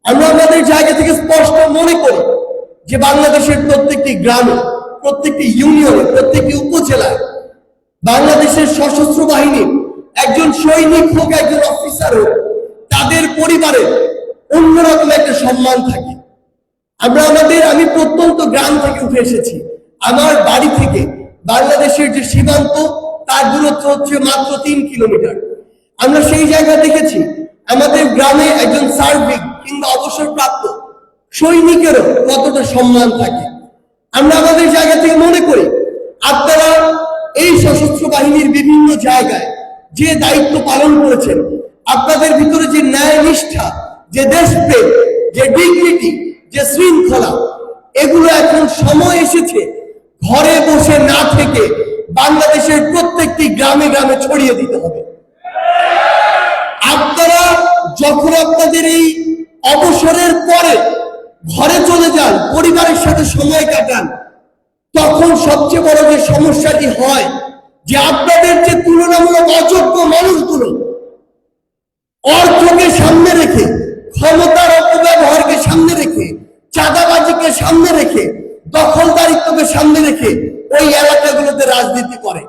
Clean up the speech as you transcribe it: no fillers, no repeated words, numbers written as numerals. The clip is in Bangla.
আমরা আমাদের জায়গা থেকে স্পষ্ট মনে করি যে বাংলাদেশের প্রত্যেকটি গ্রামে, প্রত্যেকটি ইউনিয়নে, প্রত্যেকটি উপজেলায় বাংলাদেশের সশস্ত্র বাহিনীর একজন সৈনিক হোক, একজন অফিসার হোক, তাদের পরিবারের অন্যরকম একটা সম্মান থাকে। আমি প্রত্যন্ত গ্রাম থেকে উঠে এসেছি। আমার বাড়ি থেকে বাংলাদেশের যে সীমান্ত, তার দূরত্ব হচ্ছে মাত্র 3 কিলোমিটার। আমরা সেই জায়গা দেখেছি আমাদের গ্রামে একজন সার্ভিক কিংবা অবসরপ্রাপ্ত সৈনিকেরও কতটা সম্মান থাকে। আমরা আমাদের জায়গা থেকে মনে করি আপনারা এই সশস্ত্র বাহিনীর বিভিন্ন জায়গায় যে দায়িত্ব পালন করেছেন, আপনাদের ভিতরে যে ন্যায় নিষ্ঠা, যে দেশপ্রেম, যে ডিগনিটি, যে শৃঙ্খলা, এগুলো এখন সময় এসেছে ঘরে বসে না থেকে বাংলাদেশের প্রত্যেকটি গ্রামে গ্রামে ছড়িয়ে দিতে হবে। আপনারা যখন আপনাদের এই অবসরের পরে ঘরে চলে যান, পরিবারের সাথে সময় কাটান, তখন সবচেয়ে বড় যে সমস্যাটি হয় যে আপনাদের যে তুলনামূলক অযোগ্য মানুষগুলো অর্থকে সামনে রেখে, ক্ষমতার অপব্যবহারকে সামনে রেখে, চাঁদাবাজিকে সামনে রেখে, দখলদারিত্বকে সামনে রেখে ওই এলাকাগুলোতে রাজনীতি করে।